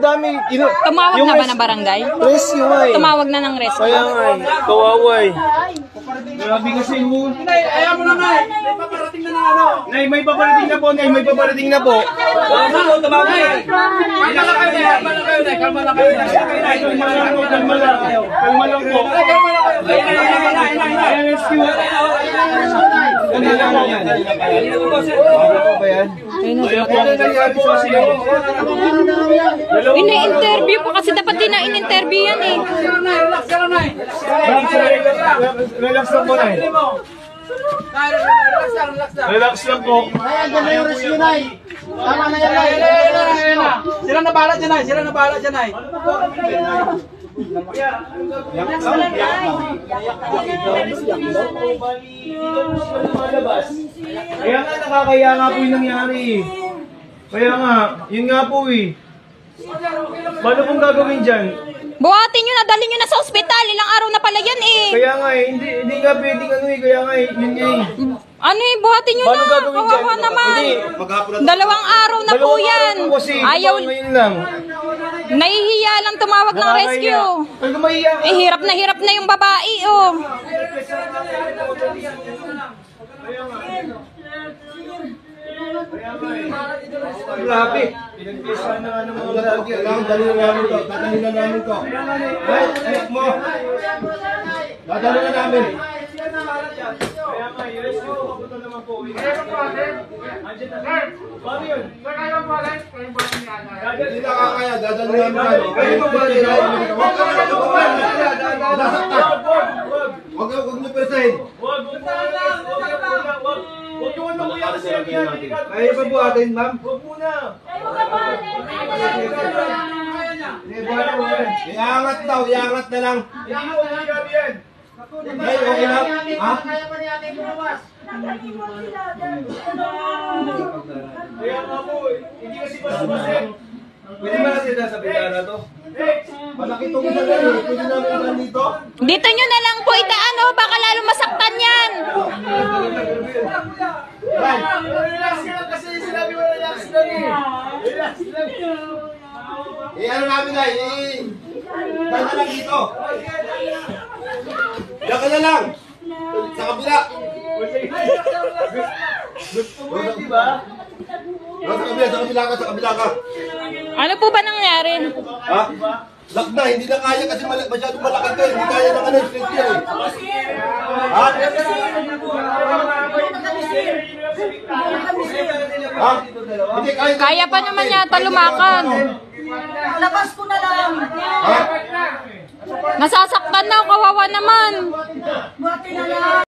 madami. Tumawag na ba ng barangay? Rescue nga eh. Tumawag na ng rescue. Kaya nga eh. Kawawa eh. Grabe kasi mo. Nay, ayaw mo na, Nay. May paparating na ng ano. Nay, may paparating na po, Nay. May paparating na po. Tumawag na eh. Kalma lang kayo, Nay. Kalma lang kayo, Nay. Kalma lang kayo, Nay. Kalma lang po, kalma lang. Kalma lang po. Kalma lang kayo. Nay. Rescue. Ano lang yan? Ini-interview pa kasi dapat din na in-interview yan eh. Relax ka lang, Nay. Relax lang po, Nay. Relax lang po. Ayan, ganda yung rescue, Nay. Tama na yan, Nay. Sila na bahala dyan, Nay. Sila na bahala dyan, Nay. Kaya nga nakakaya nga po yung nangyari. Kaya nga, yun nga po eh. Paano pong gagawin dyan? Buhatin nyo na, dalhin nyo na sa ospital. Ilang araw na pala yan eh. Kaya nga eh, hindi nga pwedeng ano eh. Kaya nga eh, yun nga eh. Ano eh, buhatin nyo Paano na. gagawin dyan? Kawawa naman. Hindi. 2 araw na po yan. Araw po kasi, Ayaw, ngayon lang. nahihiya lang tumawag ng rescue. Pag mahiya ka. Eh, hirap na yung babae oh. Grabe. Pinagpisahan na nga ng mga lalaki. Alam, dali na namin to. Dadali na namin to. Ay, ayok mo. Dadali na namin. Kaya nga, i-rescue. Papunta naman po. Andiyan na. Paano yun? Hindi nakakaya. Dadali namin. Kayo mo ba? Huwag ka na naman. Huwag mo persahin. Huwag yung ano kuya kasi yan yan. Kaya pa po atin, ma'am? Huwag muna. Iangat daw, iangat na lang. Hindi mo, hindi yan. Ay, okay na. Ha? Kaya pa niya ating bumawas. Kaya nga po, hindi kasi basta-basta. Pwede ba natin sa bintana to? Malaki itong isa lang eh. Pwede namin lang dito? Dito nyo na lang po itaan oh. Baka lalo masaktan yan. Relax ka lang kasi sinabi mo relax lang eh. Relax lang. Ano namin na, dala lang dito. Diyan ka na lang. Sa kabila. Gusto mo yun, di ba? Sa kabila ka. Ano po ba nangyari? Ha? Lock na, hindi na kaya kasi masyadong malaki ka. Hindi kaya ng ano, straight yan eh. Ha? Ha? Hindi kaya. Kaya pa naman yata lumakan. Labas ko na lang. Ha? Nasasaktan na, kawawa naman. Buhatin na lang.